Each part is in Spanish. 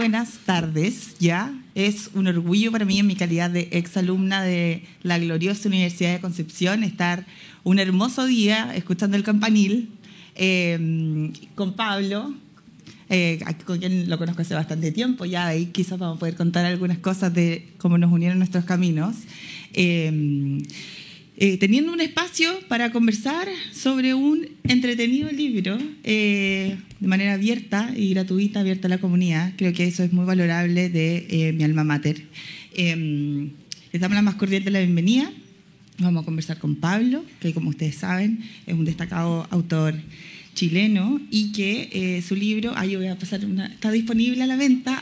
buenas tardes. Ya es un orgullo para mí, en mi calidad de exalumna de la gloriosa Universidad de Concepción, estar un hermoso día escuchando el campanil con Pablo, con quien lo conozco hace bastante tiempo. Ya ahí quizás vamos a poder contar algunas cosas de cómo nos unieron nuestros caminos. Teniendo un espacio para conversar sobre un entretenido libro de manera abierta y gratuita, abierta a la comunidad. Creo que eso es muy valorable de mi alma mater. Les damos la más cordial de la bienvenida. Vamos a conversar con Pablo, que como ustedes saben es un destacado autor chileno y que su libro, yo voy a pasar está disponible a la venta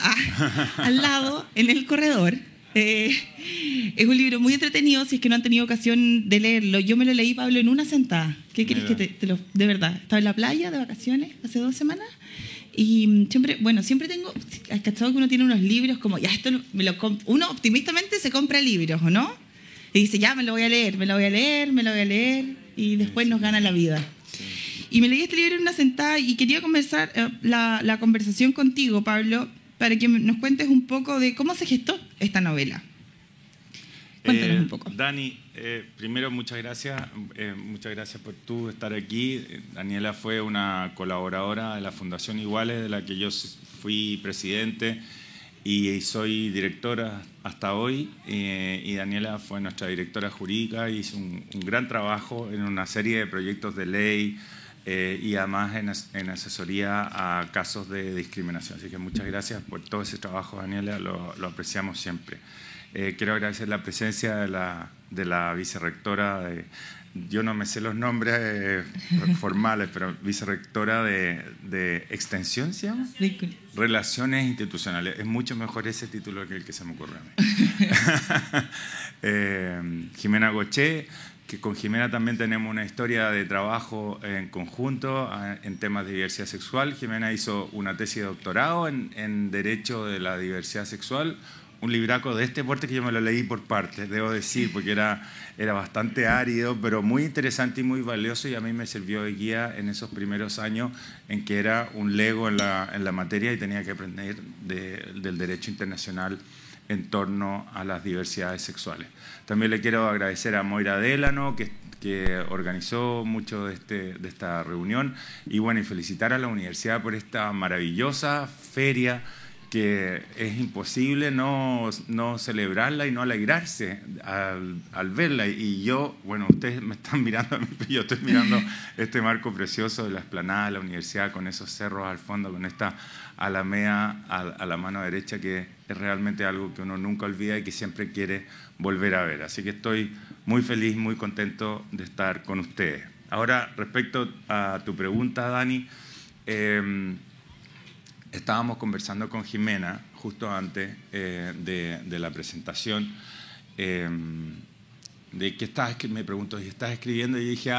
al lado en el corredor. Es un libro muy entretenido. Si es que no han tenido ocasión de leerlo, yo me lo leí, Pablo, en una sentada. ¿Qué quieres que te lo...? De verdad, estaba en la playa de vacaciones hace 2 semanas y siempre tengo... ¿Has cachado que uno tiene unos libros como, uno optimistamente se compra libros, ¿o no? Y dice, ya me lo voy a leer y después nos gana la vida. Y me leí este libro en una sentada y quería comenzar la conversación contigo, Pablo, para que nos cuentes un poco de cómo se gestó esta novela. Cuéntanos un poco. Dani, primero muchas gracias por tú estar aquí. Daniela fue una colaboradora de la Fundación Iguales, de la que yo fui presidente y soy directora hasta hoy. Y Daniela fue nuestra directora jurídica y hizo un gran trabajo en una serie de proyectos de ley, y además en asesoría a casos de discriminación. Así que muchas gracias por todo ese trabajo, Daniela, lo apreciamos siempre. Quiero agradecer la presencia de la vicerrectora, yo no me sé los nombres formales, pero vicerrectora de Extensión, ¿se llama? Relaciones Institucionales. Es mucho mejor ese título que el que se me ocurre a mí. Jimena Goché, que con Jimena también tenemos una historia de trabajo en conjunto en temas de diversidad sexual. Jimena hizo una tesis de doctorado en Derecho de la Diversidad Sexual, un libraco de este porte que yo me lo leí por partes, debo decir, porque era bastante árido, pero muy interesante y muy valioso, y a mí me sirvió de guía en esos primeros años en que era un lego en la materia y tenía que aprender del derecho internacional en torno a las diversidades sexuales. También le quiero agradecer a Moira Délano, que organizó mucho de esta reunión, y felicitar a la universidad por esta maravillosa feria, que es imposible no celebrarla y no alegrarse al verla. Y yo, ustedes me están mirando a mí, pero yo estoy mirando este marco precioso de la explanada de la universidad, con esos cerros al fondo, con esta alameda a la mano derecha, que es realmente algo que uno nunca olvida y que siempre quiere volver a ver. Así que estoy muy feliz, muy contento de estar con ustedes. Ahora, respecto a tu pregunta, Dani, estábamos conversando con Jimena justo antes de la presentación, de qué me preguntó, ¿y estás escribiendo? Y dije,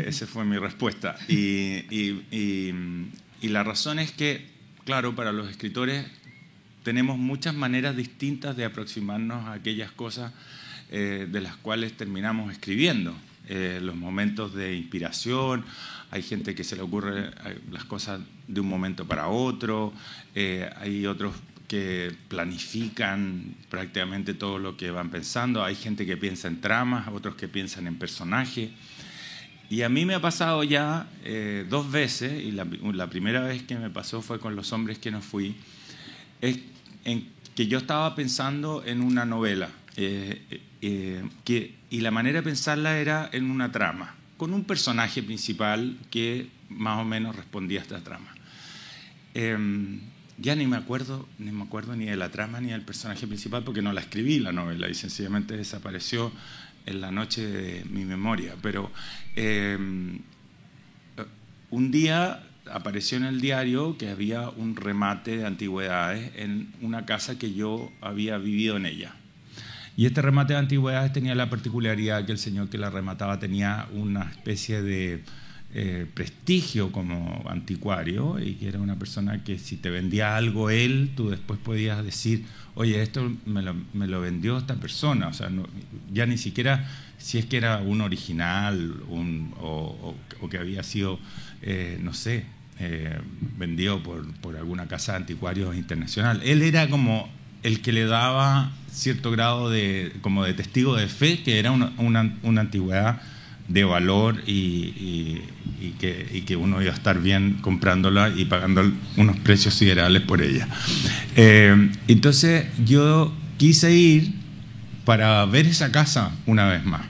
esa fue mi respuesta. Y la razón es que, claro, para los escritores tenemos muchas maneras distintas de aproximarnos a aquellas cosas de las cuales terminamos escribiendo. Los momentos de inspiración, hay gente que se le ocurre las cosas de un momento para otro, hay otros que planifican prácticamente todo lo que van pensando, hay gente que piensa en tramas, otros que piensan en personajes. Y a mí me ha pasado ya 2 veces, y la primera vez que me pasó fue con Los hombres que no fui, es en que yo estaba pensando en una novela, y la manera de pensarla era en una trama, con un personaje principal que más o menos respondía a esta trama. Ya ni me acuerdo ni de la trama ni del personaje principal, porque no la escribí la novela y sencillamente desapareció en la noche de mi memoria. Pero un día apareció en el diario que había un remate de antigüedades en una casa que yo había vivido en ella. Y este remate de antigüedades tenía la particularidad que el señor que la remataba tenía una especie de prestigio como anticuario, y que era una persona que si te vendía algo él, tú después podías decir, oye, esto me lo vendió esta persona. O sea, ya ni siquiera si es que era un original o que había sido, no sé, vendido por alguna casa de anticuarios internacional. Él era como el que le daba cierto grado como de testigo de fe, que era una antigüedad de valor y que uno iba a estar bien comprándola y pagando unos precios siderables por ella. Entonces yo quise ir para ver esa casa una vez más,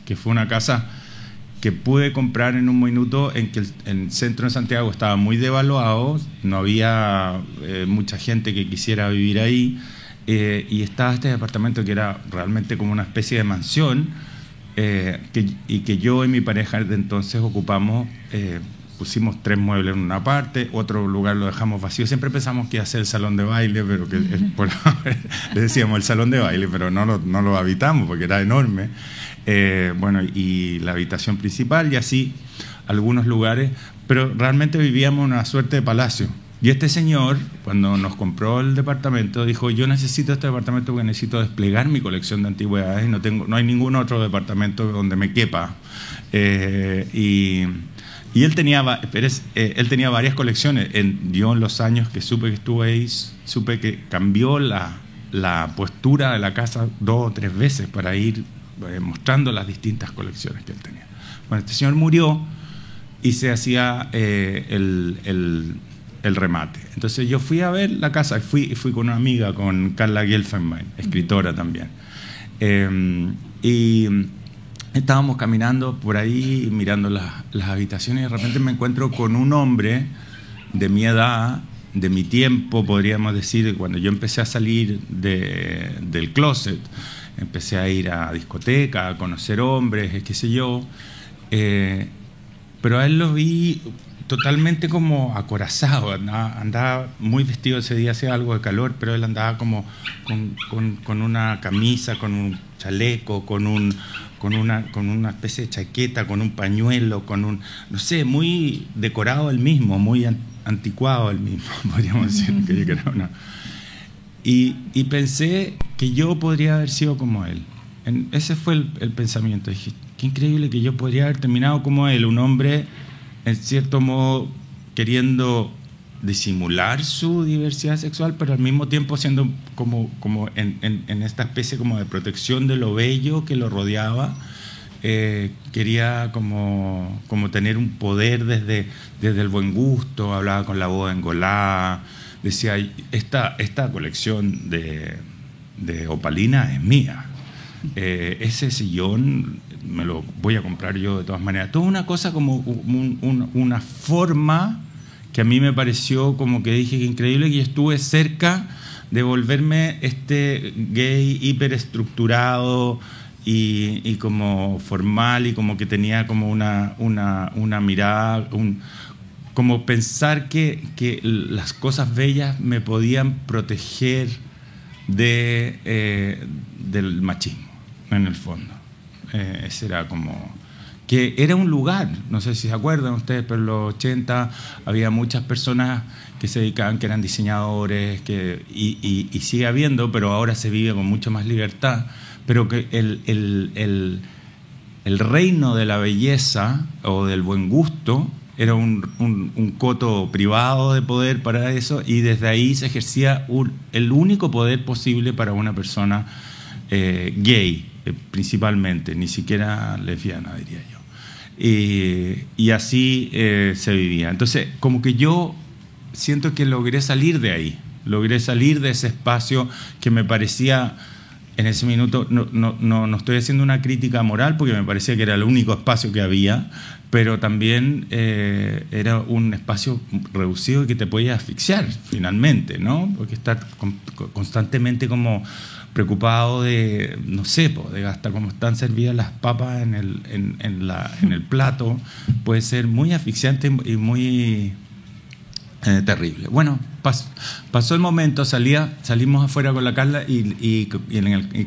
que fue una casa que pude comprar en un minuto en que el centro de Santiago estaba muy devaluado, no había mucha gente que quisiera vivir ahí, y estaba este departamento que era realmente como una especie de mansión, y que yo y mi pareja de entonces ocupamos. Pusimos 3 muebles en una parte, otro lugar lo dejamos vacío. Siempre pensamos que iba a ser el salón de baile, pero que le decíamos el salón de baile, pero no lo habitamos porque era enorme. Bueno, y la habitación principal y así algunos lugares, pero realmente vivíamos en una suerte de palacio. Y este señor, cuando nos compró el departamento, dijo: yo necesito este departamento porque necesito desplegar mi colección de antigüedades y no hay ningún otro departamento donde me quepa. Y él tenía varias colecciones. Yo en los años que supe que estuvo ahí, supe que cambió la postura de la casa 2 o 3 veces para ir mostrando las distintas colecciones que él tenía. Bueno, este señor murió y se hacía el remate. Entonces yo fui a ver la casa, fui con una amiga, con Carla Gelfenbein, escritora también. Y estábamos caminando por ahí, mirando las habitaciones, y de repente me encuentro con un hombre de mi edad, de mi tiempo, podríamos decir, cuando yo empecé a salir del closet, empecé a ir a discoteca, a conocer hombres, qué sé yo, pero a él lo vi totalmente como acorazado, andaba muy vestido ese día, hacía algo de calor, pero él andaba como con una camisa, con un chaleco, con una especie de chaqueta, con un pañuelo, no sé, muy decorado él mismo, muy anticuado él mismo, podríamos decir. Que yo creo, no. Y pensé que yo podría haber sido como él. Ese fue el pensamiento. Dije: qué increíble que yo podría haber terminado como él, un hombre en cierto modo queriendo disimular su diversidad sexual, pero al mismo tiempo siendo como en esta especie como de protección de lo bello que lo rodeaba. Quería como tener un poder desde el buen gusto, hablaba con la voz engolada, decía: esta colección de opalina es mía, ese sillón me lo voy a comprar yo de todas maneras. Toda una cosa como una forma que a mí me pareció como que dije: que increíble, que yo estuve cerca de volverme este gay hiperestructurado y como formal, y como que tenía como una mirada, como pensar que las cosas bellas me podían proteger del machismo, en el fondo. Ese era como... que era un lugar, no sé si se acuerdan ustedes, pero en los 80 había muchas personas que se dedicaban, que eran diseñadores, y sigue habiendo, pero ahora se vive con mucha más libertad, pero que el reino de la belleza o del buen gusto era un coto privado de poder para eso, y desde ahí se ejercía el único poder posible para una persona gay, principalmente, ni siquiera lesbiana, diría yo. Y así se vivía. Entonces, como que yo siento que logré salir de ahí, logré salir de ese espacio que me parecía, en ese minuto, no estoy haciendo una crítica moral, porque me parecía que era el único espacio que había, pero también era un espacio reducido y que te podía asfixiar finalmente, ¿no? Porque estar constantemente como preocupado de, no sé, de hasta cómo están servidas las papas en el plato, puede ser muy asfixiante y muy terrible. Bueno, pasó el momento, salimos afuera con la Carla y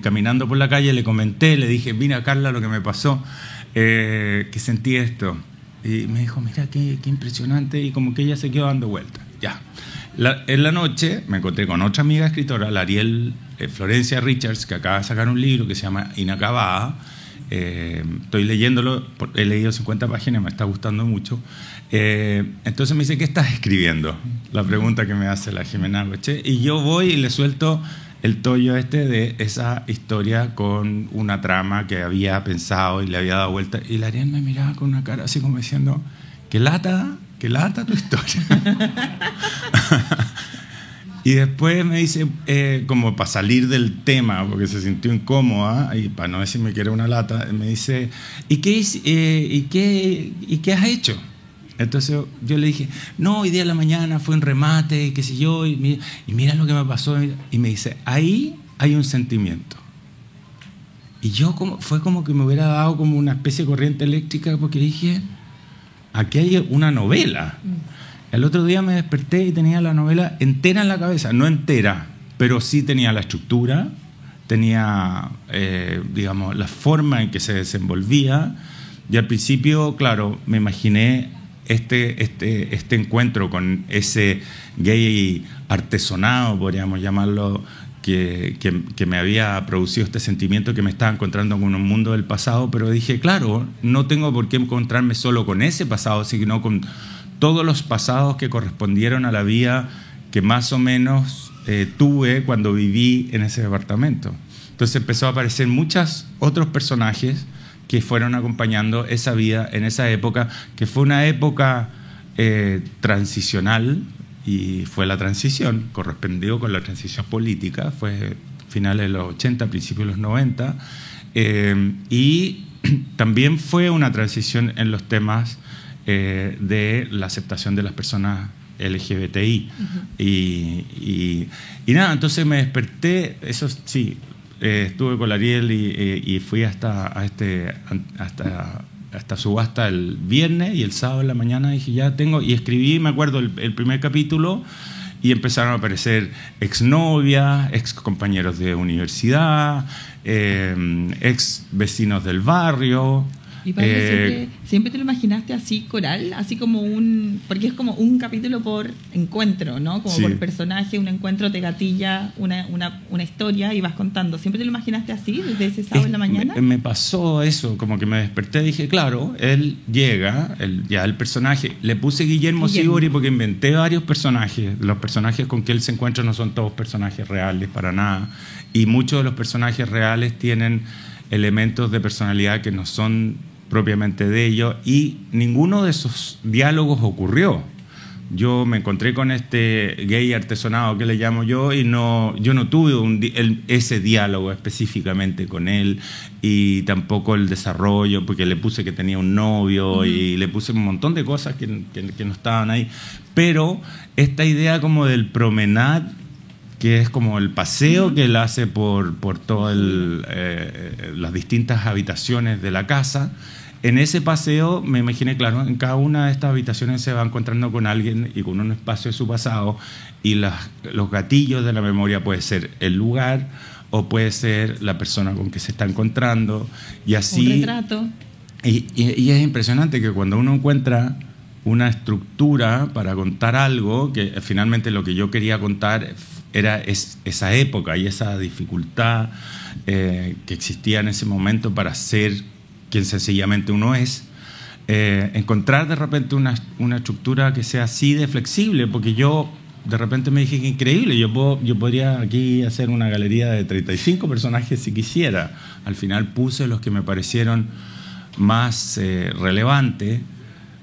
caminando por la calle le comenté, le dije: mira, Carla, lo que me pasó, que sentí esto. Y me dijo: mira, qué impresionante, y como que ella se quedó dando vueltas. Ya. En la noche me encontré con otra amiga escritora, la Ariel Florencia Richards, que acaba de sacar un libro que se llama Inacabada, estoy leyéndolo, he leído 50 páginas, me está gustando mucho. Entonces me dice, ¿qué estás escribiendo? La pregunta que me hace la Jimena Goche. Y yo voy y le suelto el tollo de esa historia con una trama que había pensado y le había dado vuelta. Y la Ariel me miraba con una cara así como diciendo, qué lata tu historia. Y después me dice, como para salir del tema, porque se sintió incómoda, y para no decirme que era una lata, me dice, ¿y qué has hecho? Entonces yo le dije, no, hoy día de la mañana fue un remate, qué sé yo, y mira lo que me pasó. Y me dice, ahí hay un sentimiento. Y yo fue como que me hubiera dado como una especie de corriente eléctrica, porque dije, aquí hay una novela. El otro día me desperté y tenía la novela entera en la cabeza, no entera, pero sí tenía la estructura, tenía, digamos, la forma en que se desenvolvía. Y al principio, claro, me imaginé este encuentro con ese gay artesonado, podríamos llamarlo, que me había producido este sentimiento, que me estaba encontrando con un mundo del pasado, pero dije, claro, no tengo por qué encontrarme solo con ese pasado, sino con todos los pasados que correspondieron a la vida que más o menos tuve cuando viví en ese departamento. Entonces empezó a aparecer muchos otros personajes que fueron acompañando esa vida en esa época, que fue una época transicional, y fue la transición, correspondió con la transición política, fue finales de los 80, principios de los 90, y también fue una transición en los temas de la aceptación de las personas LGBTI. Y nada, entonces me desperté, eso sí, estuve con la Ariel y fui hasta subasta el viernes, y el sábado en la mañana dije, ya tengo, y escribí, me acuerdo, el primer capítulo, y empezaron a aparecer exnovias, ex compañeros de universidad, ex vecinos del barrio. Y Pablo, siempre te lo imaginaste así, coral, así como porque es como un capítulo por encuentro, ¿no? Como sí, por personaje, un encuentro te gatilla una historia y vas contando. ¿Siempre te lo imaginaste así, desde ese sábado en la mañana? Me pasó eso, como que me desperté y dije, claro, él llega, el personaje, le puse Guillermo Sibori porque inventé varios personajes. Los personajes con que él se encuentra no son todos personajes reales, para nada. Y muchos de los personajes reales tienen elementos de personalidad que no son propiamente de ellos, y ninguno de esos diálogos ocurrió. Yo me encontré con este gay artesonado que le llamo yo, y yo no tuve ese diálogo específicamente con él, y tampoco el desarrollo, porque le puse que tenía un novio, y le puse un montón de cosas que no estaban ahí. Pero esta idea como del promenade, que es como el paseo que él hace por todas las distintas habitaciones de la casa. En ese paseo me imaginé, claro, en cada una de estas habitaciones se va encontrando con alguien y con un espacio de su pasado, y los gatillos de la memoria puede ser el lugar o puede ser la persona con que se está encontrando, y así. Un retrato. Y es impresionante que cuando uno encuentra una estructura para contar algo, que finalmente lo que yo quería contar era esa época y esa dificultad que existía en ese momento para ser quien sencillamente uno es, encontrar de repente una estructura que sea así de flexible, porque yo de repente me dije que increíble, yo podría aquí hacer una galería de 35 personajes si quisiera. Al final puse los que me parecieron más relevantes,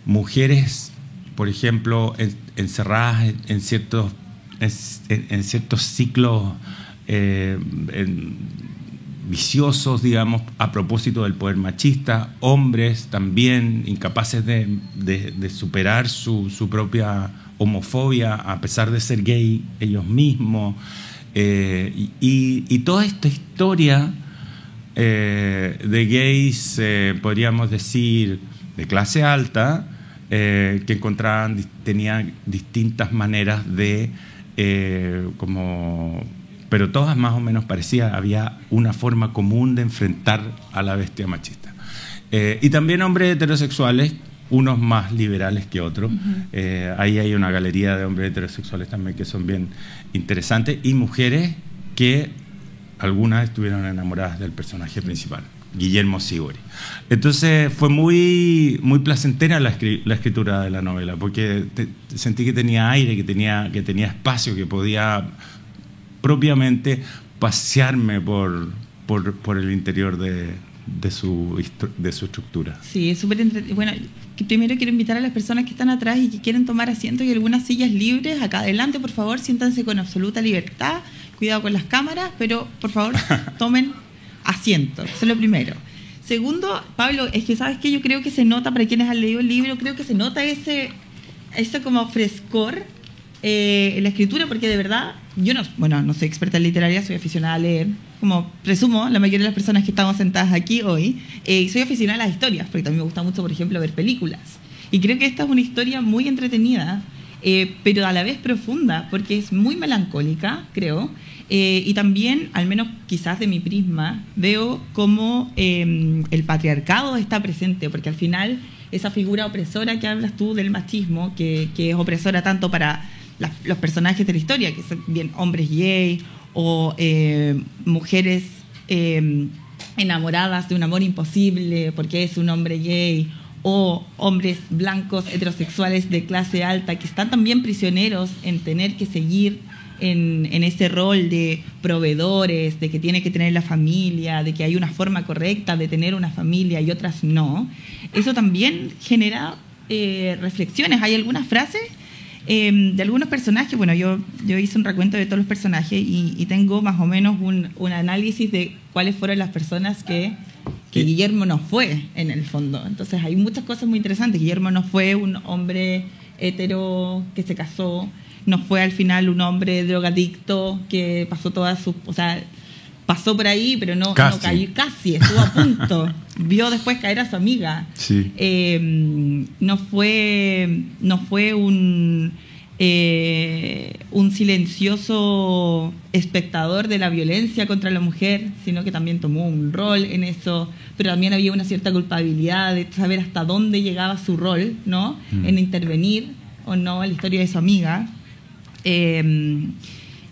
mujeres, por ejemplo, encerradas en ciertos ciclos viciosos, digamos, a propósito del poder machista, hombres también incapaces de superar su propia homofobia a pesar de ser gay ellos mismos, y toda esta historia de gays, podríamos decir, de clase alta, que tenían distintas maneras de pero todas más o menos parecidas. Había una forma común de enfrentar a la bestia machista. Y también hombres heterosexuales, unos más liberales que otros. Ahí hay una galería de hombres heterosexuales también que son bien interesantes, y mujeres que algunas estuvieron enamoradas del personaje principal. Guillermo Sívori. Entonces fue muy, muy placentera la escritura de la novela, porque sentí que tenía aire, que tenía espacio, que podía propiamente pasearme por el interior de su estructura. Sí, es súper entretenido. Bueno, primero quiero invitar a las personas que están atrás y que quieren tomar asiento y algunas sillas libres. Acá adelante, por favor, siéntanse con absoluta libertad. Cuidado con las cámaras, pero por favor tomen asiento. Eso es lo primero. Segundo, Pablo, es que sabes que yo creo que se nota, para quienes han leído el libro, creo que se nota ese como frescor en la escritura, porque de verdad, yo no soy experta en literaria, soy aficionada a leer, como presumo la mayoría de las personas que estamos sentadas aquí hoy, soy aficionada a las historias, porque también me gusta mucho, por ejemplo, ver películas. Y creo que esta es una historia muy entretenida, pero a la vez profunda, porque es muy melancólica, creo, y también, al menos quizás de mi prisma, veo cómo el patriarcado está presente, porque al final esa figura opresora que hablas tú del machismo, que es opresora tanto para los personajes de la historia, que son bien hombres gay o mujeres enamoradas de un amor imposible porque es un hombre gay, o hombres blancos heterosexuales de clase alta que están también prisioneros en tener que seguir en ese rol de proveedores, de que tiene que tener la familia, de que hay una forma correcta de tener una familia y otras no. Eso también genera reflexiones. Hay algunas frases de algunos personajes. Bueno, yo hice un recuento de todos los personajes y tengo más o menos un análisis de cuáles fueron las personas que Guillermo no fue, en el fondo. Entonces hay muchas cosas muy interesantes. Guillermo no fue un hombre hetero que se casó, no fue al final un hombre drogadicto que pasó pasó por ahí, pero no cayó, casi estuvo a punto. Vio después caer a su amiga. Sí. No fue un silencioso espectador de la violencia contra la mujer, sino que también tomó un rol en eso, pero también había una cierta culpabilidad de saber hasta dónde llegaba su rol, ¿no? En intervenir o no en la historia de su amiga.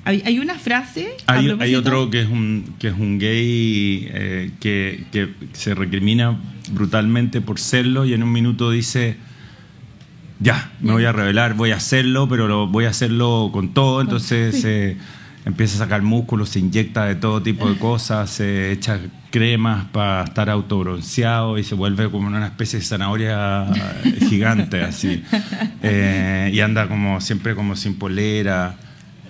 Hay una frase... Hay otro que es un gay que se recrimina brutalmente por serlo y en un minuto dice: ya, me voy a revelar, voy a hacerlo, pero voy a hacerlo con todo. Entonces se empieza a sacar músculos, se inyecta de todo tipo de cosas, se echa cremas para estar autobronceado y se vuelve como una especie de zanahoria gigante así. Y anda como siempre como sin polera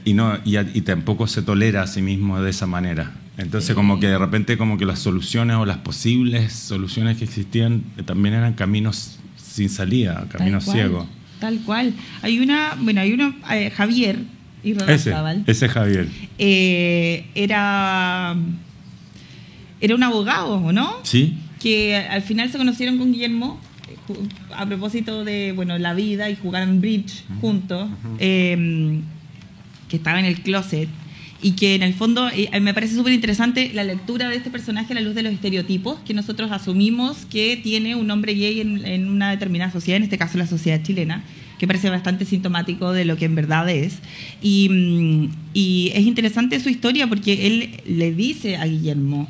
y tampoco se tolera a sí mismo de esa manera. Entonces como que de repente como que las soluciones o las posibles soluciones que existían también eran caminos sin salida, caminos ciegos. Tal cual. Hay una Javier Irarrázaval. Ese Javier. Era un abogado, ¿o no? Sí. Que al final se conocieron con Guillermo a propósito de la vida y jugaron bridge juntos, que estaba en el closet. Y que en el fondo me parece súper interesante la lectura de este personaje a la luz de los estereotipos que nosotros asumimos que tiene un hombre gay en una determinada sociedad, en este caso la sociedad chilena, que parece bastante sintomático de lo que en verdad es. Y es interesante su historia porque él le dice a Guillermo,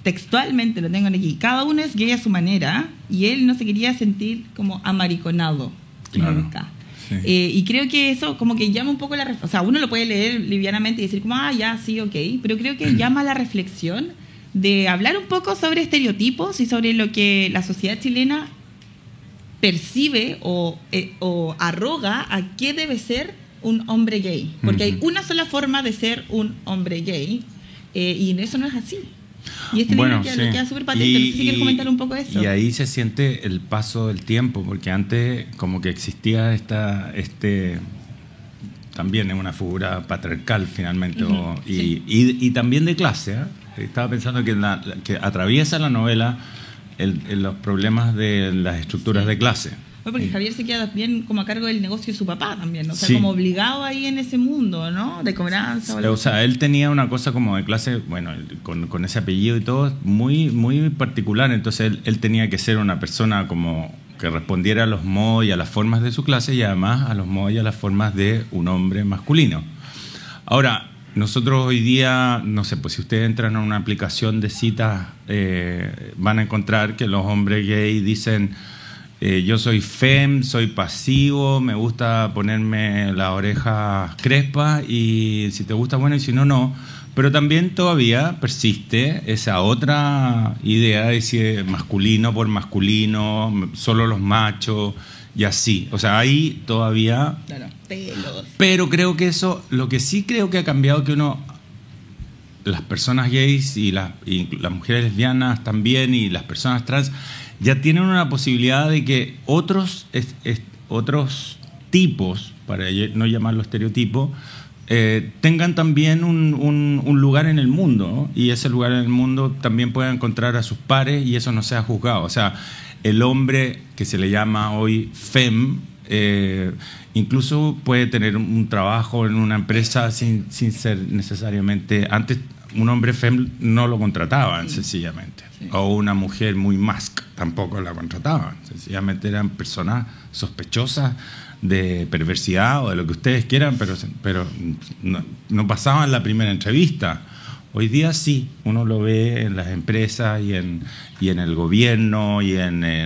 textualmente lo tengo aquí, cada uno es gay a su manera, y él no se quería sentir como amariconado. Claro. Nunca. Sí. Y creo que eso como que llama un poco uno lo puede leer livianamente y decir como, ya, sí, ok, pero creo que llama a la reflexión de hablar un poco sobre estereotipos y sobre lo que la sociedad chilena percibe o arroga a qué debe ser un hombre gay, porque hay una sola forma de ser un hombre gay, y eso no es así. Y este libro queda súper patente. No sé si quieres comentar un poco eso. Y ahí se siente el paso del tiempo, porque antes como que existía también una figura patriarcal finalmente, y también de clase. Estaba pensando que atraviesa la novela los problemas de las estructuras de clase. Porque Javier se queda bien como a cargo del negocio de su papá también, o sea, como obligado ahí en ese mundo, ¿no? De cobranza. O sea, él tenía una cosa como de clase, con ese apellido y todo, muy, muy particular. Entonces él tenía que ser una persona como que respondiera a los modos y a las formas de su clase y además a los modos y a las formas de un hombre masculino. Ahora, nosotros hoy día, no sé, pues si ustedes entran a una aplicación de citas, van a encontrar que los hombres gay dicen, yo soy fem, soy pasivo, me gusta ponerme las orejas crespas y si te gusta, bueno, y si no, no. Pero también todavía persiste esa otra idea de decir masculino por masculino, solo los machos y así. O sea, ahí todavía... Claro, pelos. Pero creo que eso, lo que sí creo que ha cambiado, que las personas gays y las mujeres lesbianas también y las personas trans ya tienen una posibilidad de que otros tipos, para no llamarlo estereotipo, tengan también un lugar en el mundo, ¿no? Y ese lugar en el mundo también pueda encontrar a sus pares y eso no sea juzgado. O sea, el hombre que se le llama hoy fem, incluso puede tener un trabajo en una empresa sin ser necesariamente... Antes un hombre fem no lo contrataban, sencillamente. Sí. O una mujer muy mask tampoco la contrataban. Sencillamente eran personas sospechosas de perversidad o de lo que ustedes quieran, pero no pasaban la primera entrevista. Hoy día sí, uno lo ve en las empresas y en el gobierno y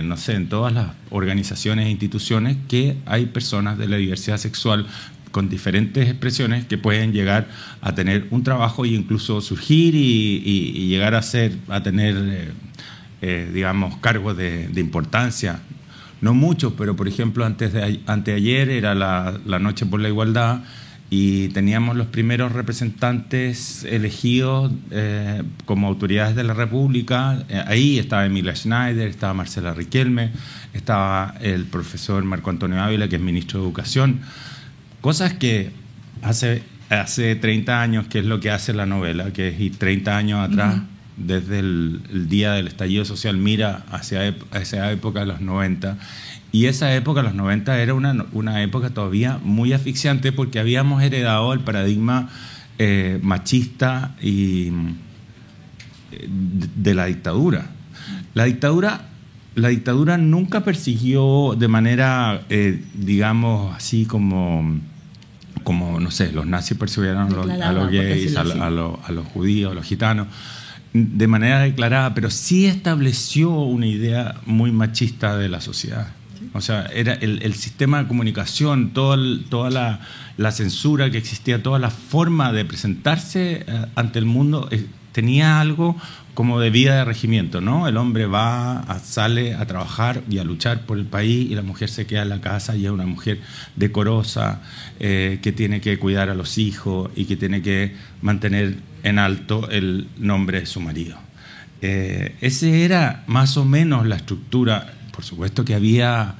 no sé, en todas las organizaciones e instituciones, que hay personas de la diversidad sexual con diferentes expresiones que pueden llegar a tener un trabajo e incluso surgir y llegar a tener digamos, cargos de importancia. No muchos, pero por ejemplo anteayer era la Noche por la Igualdad y teníamos los primeros representantes elegidos como autoridades de la República. Ahí estaba Emilia Schneider, estaba Marcela Riquelme, estaba el profesor Marco Antonio Ávila, que es ministro de Educación. Cosas que hace 30 años, que es lo que hace la novela, que es ir 30 años atrás, desde el día del estallido social, mira hacia esa época de los 90. Y esa época, los 90, era una época todavía muy asfixiante porque habíamos heredado el paradigma machista y de la dictadura. La dictadura nunca persiguió de manera, digamos, así como, no sé, los nazis persiguieron a los gays, a los judíos, a los gitanos, de manera declarada, pero sí estableció una idea muy machista de la sociedad. O sea, era el sistema de comunicación, toda la censura que existía, toda la forma de presentarse ante el mundo, tenía algo como de vida de regimiento, ¿no? El hombre sale a trabajar y a luchar por el país y la mujer se queda en la casa y es una mujer decorosa, que tiene que cuidar a los hijos y que tiene que mantener en alto el nombre de su marido. Ese era más o menos la estructura. Por supuesto que había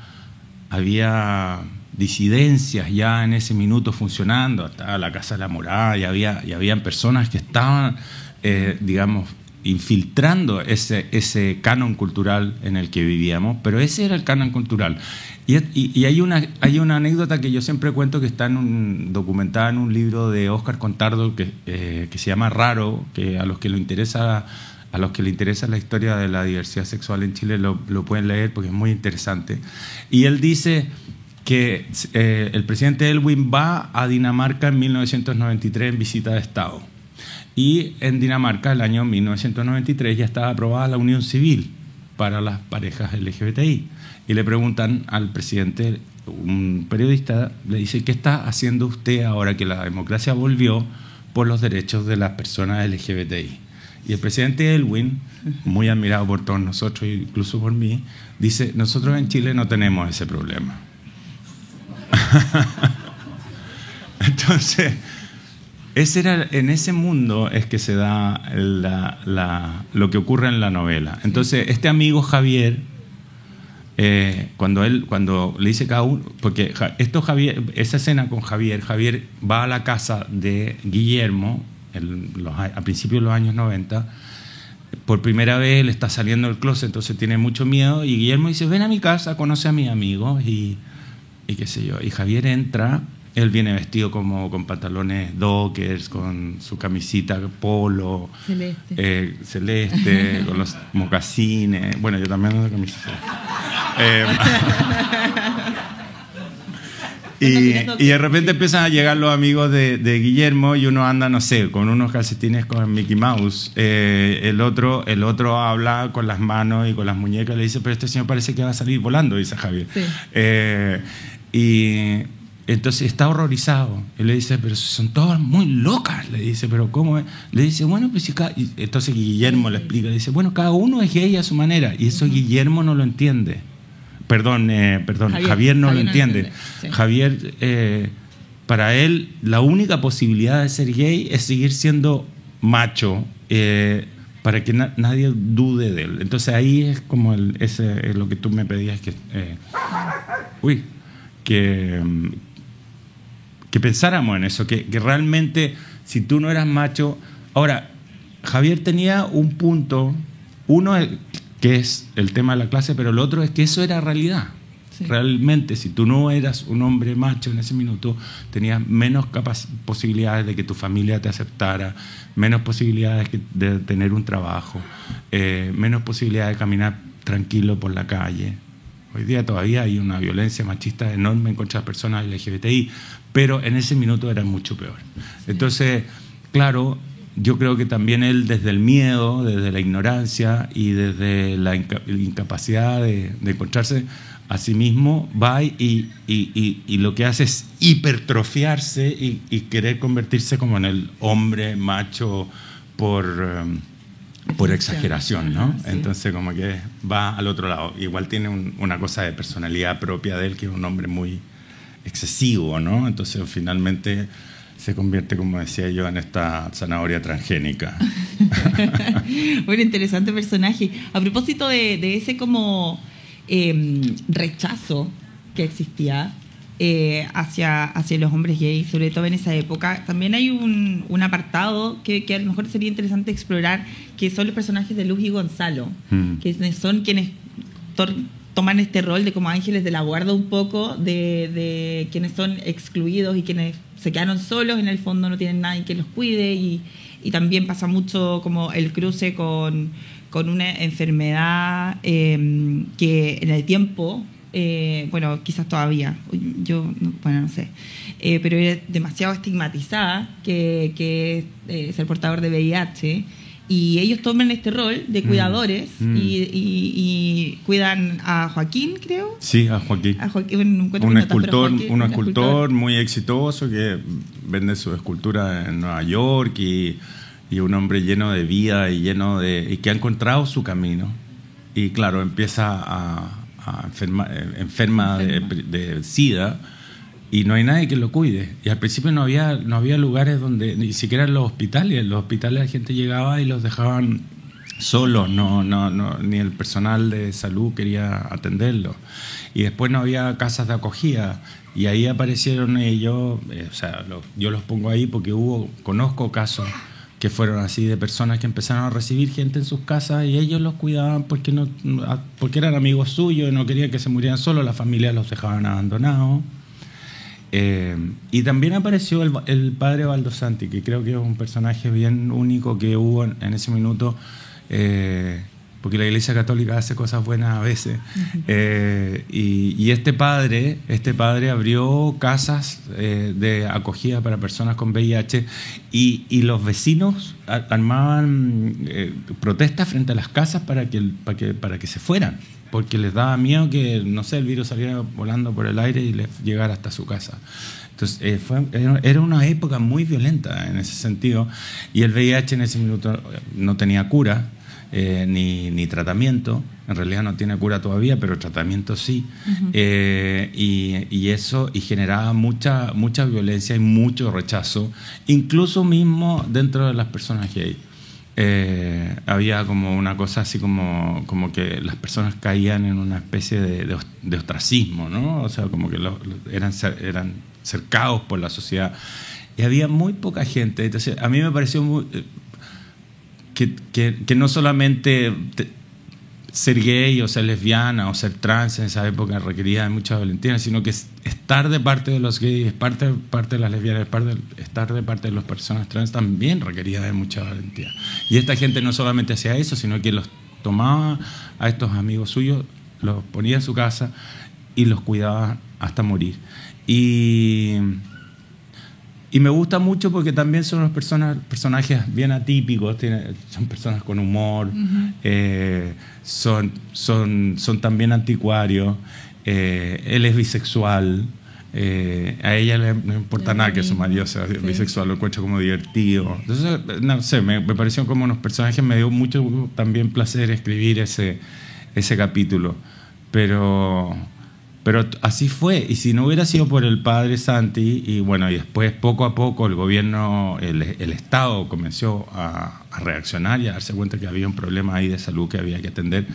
disidencias ya en ese minuto funcionando, estaba la Casa de la Morada y habían personas que estaban, digamos, infiltrando ese canon cultural en el que vivíamos, pero ese era el canon cultural. Y hay una anécdota que yo siempre cuento, que está documentada en un libro de Óscar Contardo que se llama Raro, que a los que le interesa la historia de la diversidad sexual en Chile lo pueden leer porque es muy interesante. Y él dice que el presidente Aylwin va a Dinamarca en 1993 en visita de Estado. Y en Dinamarca, el año 1993, ya estaba aprobada la unión civil para las parejas LGBTI. Y le preguntan al presidente, un periodista, le dice, ¿qué está haciendo usted ahora que la democracia volvió por los derechos de las personas LGBTI? Y el presidente Aylwin, muy admirado por todos nosotros, incluso por mí, dice, nosotros en Chile no tenemos ese problema. Entonces, en ese mundo es que se da lo que ocurre en la novela. Entonces, este amigo Javier, cuando le dice cada uno, porque esa escena con Javier va a la casa de Guillermo a principios de los años 90, por primera vez él está saliendo del closet, entonces tiene mucho miedo, y Guillermo dice, ven a mi casa, conoce a mis amigos, y qué sé yo, y Javier entra, él viene vestido como con pantalones dockers, con su camisita polo celeste, con los mocasines, bueno, yo también uso camiseta. Y de repente empiezan a llegar los amigos de Guillermo y uno anda, no sé, con unos calcetines con Mickey Mouse. El otro habla con las manos y con las muñecas. Le dice, pero este señor parece que va a salir volando, dice Javier. Sí. Y entonces está horrorizado. Y le dice, pero son todas muy locas. Le dice, pero ¿cómo es? Le dice, bueno, pues si cada... Entonces Guillermo le explica. Le dice, bueno, cada uno es gay a su manera. Y eso Guillermo no lo entiende. Perdón, Javier no lo entiende. Sí. Javier, para él, la única posibilidad de ser gay es seguir siendo macho, para que nadie dude de él. Entonces ahí es como lo que tú me pedías, que pensáramos en eso, que realmente, si tú no eras macho... Ahora, Javier tenía un punto, uno... que es el tema de la clase, pero el otro es que eso era realidad. Sí. Realmente, si tú no eras un hombre macho en ese minuto, tenías menos posibilidades de que tu familia te aceptara, menos posibilidades de tener un trabajo, menos posibilidades de caminar tranquilo por la calle. Hoy día todavía hay una violencia machista enorme en contra de las personas LGBTI, pero en ese minuto era mucho peor. Sí. Entonces, claro... Yo creo que también él, desde el miedo, desde la ignorancia y desde la incapacidad de encontrarse a sí mismo, va y lo que hace es hipertrofiarse y querer convertirse como en el hombre macho por exageración, ¿no? Sí. Entonces como que va al otro lado. Igual tiene una cosa de personalidad propia de él, que es un hombre muy excesivo, ¿no? Entonces finalmente... se convierte, como decía yo, en esta zanahoria transgénica. Bueno, interesante personaje. A propósito de ese como rechazo que existía hacia los hombres gays, sobre todo en esa época, también hay un apartado que a lo mejor sería interesante explorar, que son los personajes de Luz y Gonzalo, que son quienes toman este rol de como ángeles de la guarda un poco, de quienes son excluidos y quienes se quedaron solos, en el fondo no tienen nadie que los cuide, y también pasa mucho como el cruce con una enfermedad que en el tiempo, bueno, quizás todavía, no sé, pero era demasiado estigmatizada, que es el portador de VIH. Y ellos toman este rol de cuidadores y cuidan a Joaquín, creo. Sí, a Joaquín. Un escultor muy exitoso que vende su escultura en Nueva York y un hombre lleno de vida y que ha encontrado su camino. Y claro, empieza a enferma de SIDA. Y no hay nadie que lo cuide. Y al principio no había lugares donde, ni siquiera en los hospitales. En los hospitales la gente llegaba y los dejaban solos. No, ni el personal de salud quería atenderlos. Y después no había casas de acogida. Y ahí aparecieron ellos. Yo los pongo ahí porque conozco casos que fueron así, de personas que empezaron a recibir gente en sus casas y ellos los cuidaban porque eran amigos suyos y no querían que se murieran solos. Las familias los dejaban abandonados. Y también apareció el padre Baldosanti, que creo que es un personaje bien único que hubo en ese minuto, porque la Iglesia Católica hace cosas buenas a veces. Y este padre abrió casas de acogida para personas con VIH y los vecinos armaban protestas frente a las casas para que se fueran, porque les daba miedo que, no sé, el virus saliera volando por el aire y les llegara hasta su casa. Entonces, era una época muy violenta en ese sentido, y el VIH en ese minuto no tenía cura ni tratamiento. En realidad no tiene cura todavía, pero tratamiento sí. Y eso generaba mucha violencia y mucho rechazo, incluso mismo dentro de las personas gay. Había como una cosa así como que las personas caían en una especie de ostracismo, ¿no? O sea, como que eran cercados por la sociedad y había muy poca gente. Entonces a mí me pareció que no solamente ser gay o ser lesbiana o ser trans en esa época requería de mucha valentía, sino que estar de parte de los gays, parte de las lesbianas, estar de parte de las personas trans también requería de mucha valentía. Y esta gente no solamente hacía eso, sino que los tomaba a estos amigos suyos, los ponía en su casa y los cuidaba hasta morir. Y me gusta mucho porque también son unos personajes bien atípicos, son personas con humor, son también anticuarios. Él es bisexual. A ella no importa nada que su marido sea bisexual, lo encuentro como divertido. Entonces, no sé, me parecieron como unos personajes, me dio mucho también placer escribir ese capítulo. Pero así fue, y si no hubiera sido por el padre Santi, y bueno, y después poco a poco el gobierno, el Estado comenzó a reaccionar y a darse cuenta que había un problema ahí de salud que había que atender,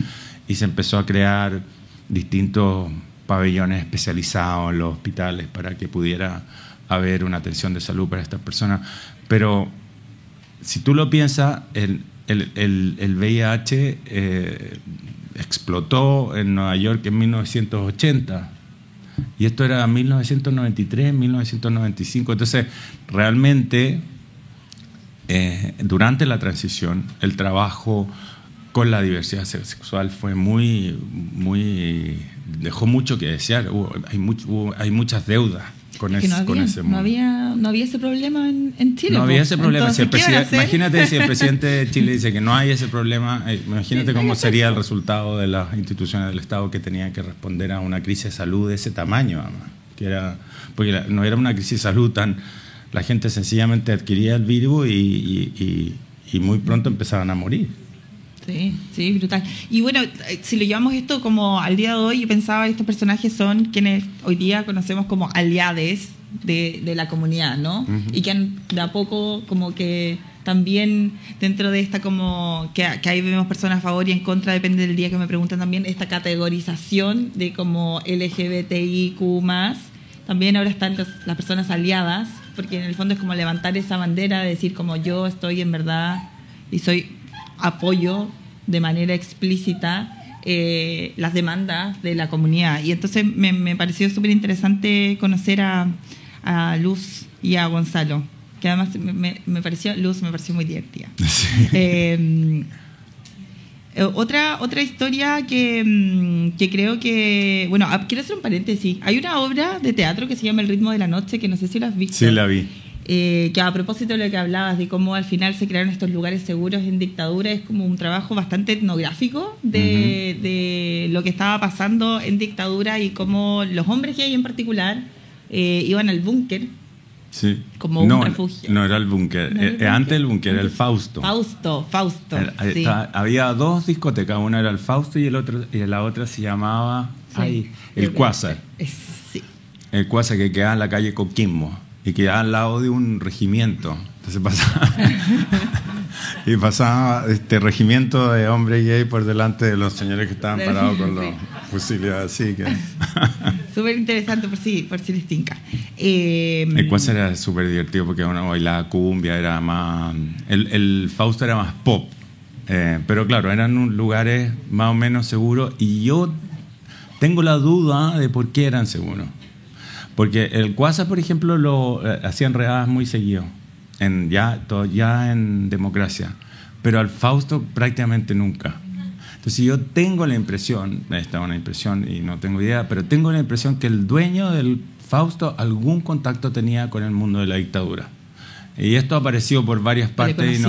y se empezó a crear distintos pabellones especializados en los hospitales para que pudiera haber una atención de salud para estas personas. Pero si tú lo piensas, el VIH explotó en Nueva York en 1980 y esto era 1993, 1995. Entonces, realmente, durante la transición, el trabajo con la diversidad sexual fue dejó mucho que desear. Hay muchas deudas con ese mundo. No había ese problema en Chile. No había ese problema. Entonces, imagínate si el presidente de Chile dice que no hay ese problema. Imagínate cómo sería el resultado de las instituciones del Estado que tenían que responder a una crisis de salud de ese tamaño, además. Porque no era una crisis de salud la gente sencillamente adquiría el virus y muy pronto empezaban a morir. Sí, brutal. Y bueno, si lo llevamos esto como al día de hoy, yo pensaba que estos personajes son quienes hoy día conocemos como aliades de la comunidad, ¿no? Uh-huh. Y que han de a poco como que también dentro de esta como que ahí vemos personas a favor y en contra, depende del día que me preguntan también, esta categorización de como LGBTIQ+, también ahora están las personas aliadas, porque en el fondo es como levantar esa bandera de decir como yo estoy en verdad y apoyo de manera explícita las demandas de la comunidad. Y entonces me pareció súper interesante conocer a Luz y a Gonzalo, que además me pareció muy divertida. Sí. Otra historia que creo que... Bueno, quiero hacer un paréntesis. Hay una obra de teatro que se llama El ritmo de la noche, que no sé si la has visto. Sí, la vi. Que a propósito de lo que hablabas, de cómo al final se crearon estos lugares seguros en dictadura, es como un trabajo bastante etnográfico de lo que estaba pasando en dictadura y cómo los hombres gays en particular iban al búnker. Sí. Como un refugio. No era el búnker. Antes del búnker era el Fausto. Fausto. Sí. Había dos discotecas. Una era el Fausto y la otra se llamaba el Cuásar. Sí. El Cuásar, que quedaba en la calle Coquimbo y quedaba al lado de un regimiento. Entonces pasaba este regimiento de hombres gay por delante de los señores que estaban parados con los fusiles así que... Súper interesante por si les tinca. El Cuásar era súper divertido porque uno bailaba cumbia, era más... El Fausto era más pop, pero claro, eran lugares más o menos seguros y yo tengo la duda de por qué eran seguros. Porque el Cuásar, por ejemplo, hacían redadas muy seguido, ya en democracia, pero al Fausto prácticamente nunca. Entonces yo tengo la impresión, esta es una impresión y no tengo idea, pero tengo la impresión que el dueño del Fausto algún contacto tenía con el mundo de la dictadura. Y esto ha aparecido por varias partes.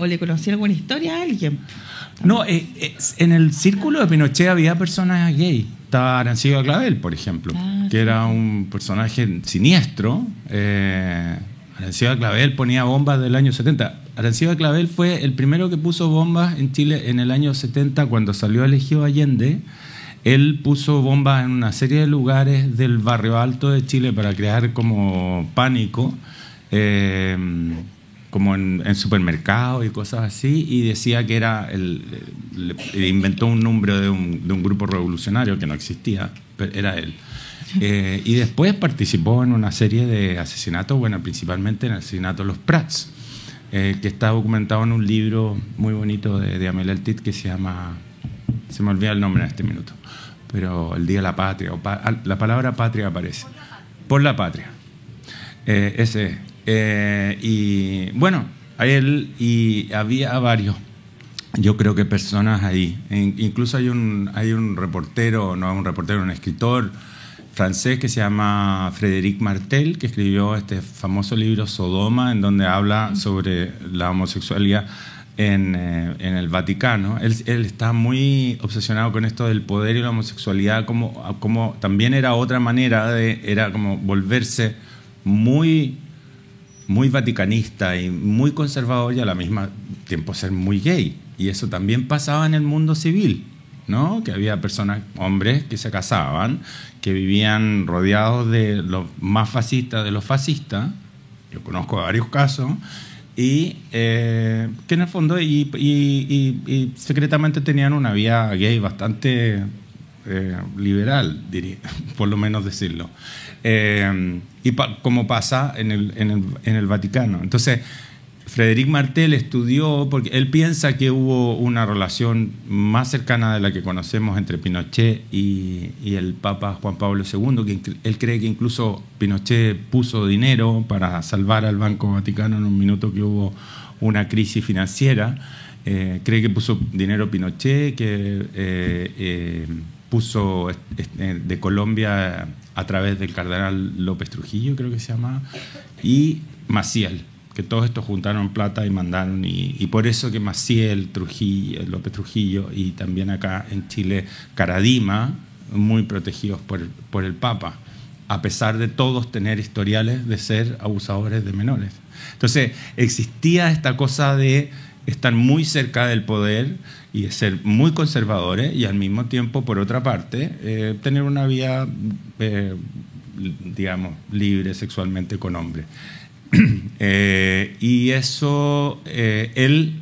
¿O le conocía alguna historia a alguien? No, en el círculo de Pinochet había personas gay. Estaba Arancibia Clavel, por ejemplo, que era un personaje siniestro. Arancibia Clavel ponía bombas del año 70. Arancibia Clavel fue el primero que puso bombas en Chile en el año 70, cuando salió elegido Allende. Él puso bombas en una serie de lugares del barrio alto de Chile para crear como pánico, como en supermercados y cosas así, y decía que inventó un nombre de un grupo revolucionario que no existía, pero era él. Y después participó en una serie de asesinatos, bueno, principalmente en el asesinato de los Prats, que está documentado en un libro muy bonito de Amelia Altit que se llama, se me olvida el nombre en este minuto, pero El Día de la Patria, la palabra patria aparece, Por la Patria, ese. Y bueno, a él y había varios, yo creo que personas ahí, incluso hay un reportero, no un reportero, un escritor francés que se llama Frédéric Martel, que escribió este famoso libro Sodoma, en donde habla sobre la homosexualidad en el Vaticano. Él está muy obsesionado con esto del poder y la homosexualidad, como también era otra manera era como volverse muy, muy vaticanista y muy conservador, y a la misma tiempo ser muy gay. Y eso también pasaba en el mundo civil, ¿no? Que había personas, hombres, que se casaban, que vivían rodeados de los más fascistas de los fascistas. Yo conozco varios casos. Y que en el fondo y secretamente tenían una vida gay bastante liberal, diría, por lo menos decirlo, como pasa en el Vaticano. Entonces Frédéric Martel estudió, porque él piensa que hubo una relación más cercana de la que conocemos entre Pinochet y el Papa Juan Pablo II, que él cree que incluso Pinochet puso dinero para salvar al Banco Vaticano en un minuto que hubo una crisis financiera. Cree que puso dinero Pinochet, que puso de Colombia a través del cardenal López Trujillo, creo que se llama, y Maciel, que todos estos juntaron plata y mandaron, y por eso que Maciel, Trujillo, López Trujillo, y también acá en Chile Caradima, muy protegidos por el Papa, a pesar de todos tener historiales de ser abusadores de menores. Entonces existía esta cosa de estar muy cerca del poder y de ser muy conservadores, y al mismo tiempo, por otra parte, tener una vida, digamos, libre sexualmente con hombres. Y eso, él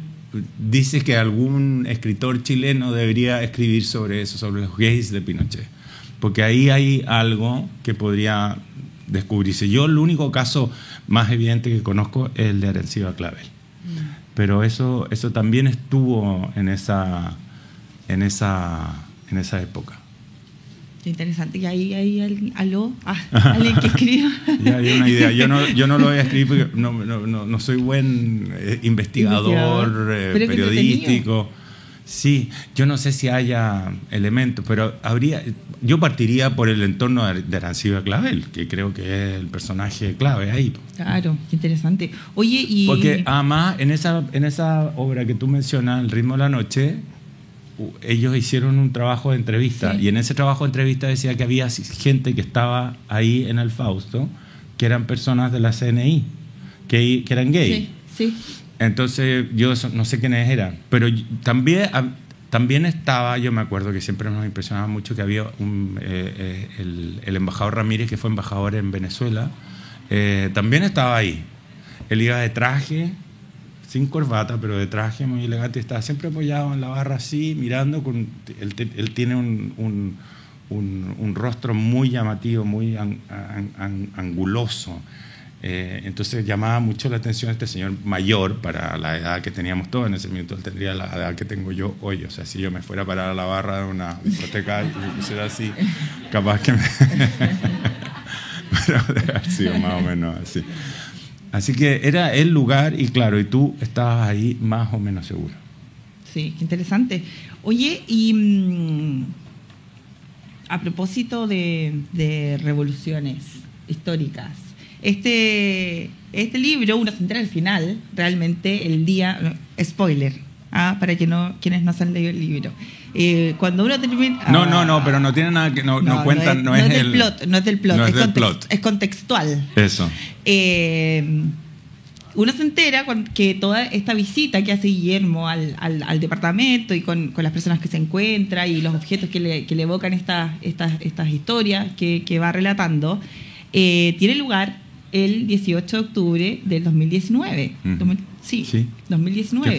dice que algún escritor chileno debería escribir sobre eso, sobre los gays de Pinochet, porque ahí hay algo que podría descubrirse. Yo el único caso más evidente que conozco es el de Arencibia Clavel, pero eso también estuvo en esa época. Interesante. Y ahí hay alguien que escriba. Ya hay una idea. Yo no lo voy a escribir porque no soy buen investigador periodístico. Sí, yo no sé si haya elementos, pero yo partiría por el entorno de Arencibia Clavel, que creo que es el personaje clave ahí. Claro, qué interesante. Oye, porque además en esa obra que tú mencionas, El ritmo de la noche, ellos hicieron un trabajo de entrevista, sí. Y en ese trabajo de entrevista decía que había gente que estaba ahí en el Fausto, que eran personas de la CNI, que eran gay. Sí. Entonces yo no sé quiénes eran, pero también estaba, yo me acuerdo que siempre nos impresionaba mucho que había el embajador Ramírez, que fue embajador en Venezuela, también estaba ahí. Él iba de traje, sin corbata, pero de traje, muy elegante, estaba siempre apoyado en la barra así, mirando. Él tiene un rostro muy llamativo, muy anguloso. Entonces llamaba mucho la atención a este señor mayor para la edad que teníamos todos. En ese momento él tendría la edad que tengo yo hoy. O sea, si yo me fuera a parar a la barra de una discoteca y me pusiera así, capaz que me... Pero debe haber sido más o menos así. Así que era el lugar, y claro, y tú estabas ahí más o menos seguro. Sí, qué interesante. Oye, y a propósito de revoluciones históricas, este libro, uno se entera al final, realmente el día, spoiler, para quienes no se han leído el libro. Cuando uno termina... No, pero no tiene nada que... No cuentan, no es del plot, no es del plot, no es del plot. Es contextual. Eso. Uno se entera que toda esta visita que hace Guillermo al departamento, y con las personas que se encuentra y los objetos que le evocan estas historias que va relatando, tiene lugar el 18 de octubre del 2019. Sí, 2019. Que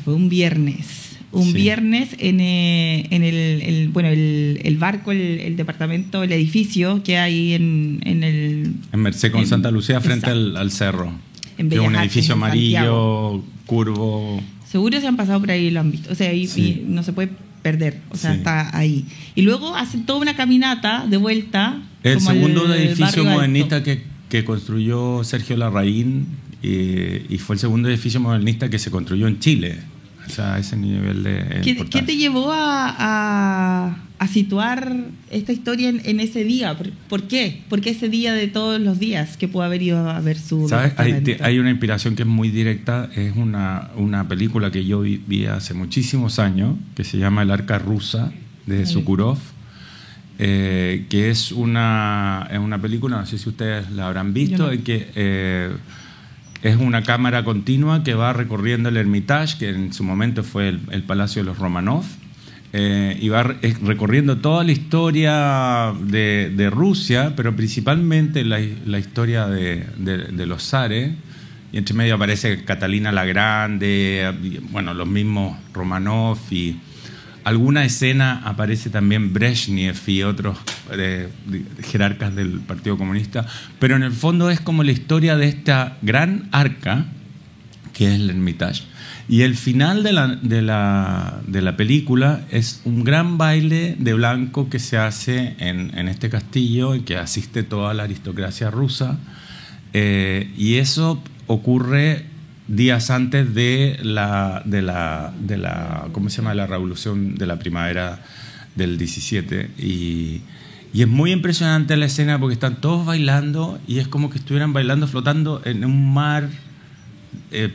fue un viernes. Un viernes en el barco, el departamento, el edificio que hay en Merced con Santa Lucía, frente al cerro. Que es un edificio amarillo, curvo. Seguro se han pasado por ahí y lo han visto. O sea, y no se puede perder. O sea, está ahí. Y luego hacen toda una caminata de vuelta. El segundo edificio modernista que construyó Sergio Larraín, y fue el segundo edificio modernista que se construyó en Chile. O sea, a ese nivel de ¿Qué te llevó a a situar esta historia en ese día. ¿Por qué? ¿Por qué ese día de todos los días que pudo haber ido a ver su ¿Sabes? departamento? Hay una inspiración que es muy directa. Es una película que yo vi hace muchísimos años, que se llama El Arca Rusa, de Sokurov, que es una película, no sé si ustedes la habrán visto, en que es una cámara continua que va recorriendo el Hermitage, que en su momento fue el Palacio de los Romanov, y va recorriendo toda la historia de Rusia, pero principalmente la historia de los zares. Y entre medio aparece Catalina la Grande, bueno, los mismos Romanov, y alguna escena aparece también Brezhnev y otros jerarcas del Partido Comunista, pero en el fondo es como la historia de esta gran arca que es el Hermitage. Y el final de la película es un gran baile de blanco que se hace en este castillo, en que asiste toda la aristocracia rusa, y eso ocurre días antes de la ¿cómo se llama? La revolución de la primavera del 17, y es muy impresionante la escena porque están todos bailando y es como que estuvieran bailando flotando en un mar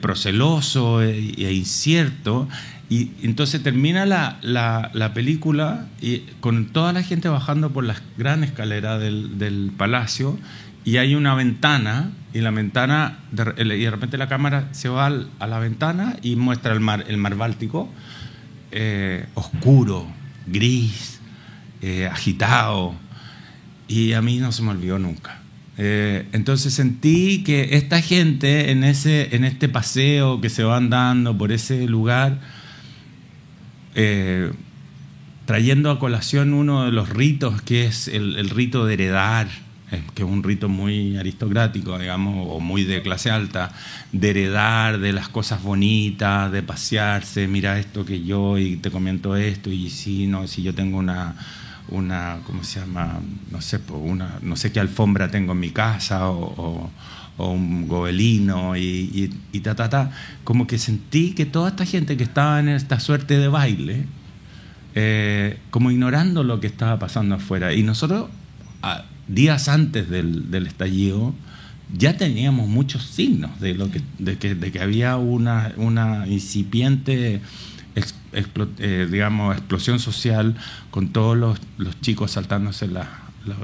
proceloso e incierto, y entonces termina la película y con toda la gente bajando por la gran escalera del palacio, y hay una ventana, y de repente la cámara se va a la ventana y muestra el mar Báltico, oscuro, gris, agitado, y a mí no se me olvidó nunca. Entonces sentí que esta gente en este paseo que se van dando por ese lugar, trayendo a colación uno de los ritos, que es el rito de heredar, que es un rito muy aristocrático, digamos, o muy de clase alta, de heredar de las cosas bonitas, de pasearse, mira esto que yo, y te comento esto, y si yo tengo una ¿cómo se llama? No sé qué alfombra tengo en mi casa, o un gobelino, y como que sentí que toda esta gente que estaba en esta suerte de baile, como ignorando lo que estaba pasando afuera, y nosotros días antes del estallido ya teníamos muchos signos de que había una incipiente explosión social, con todos los chicos saltándose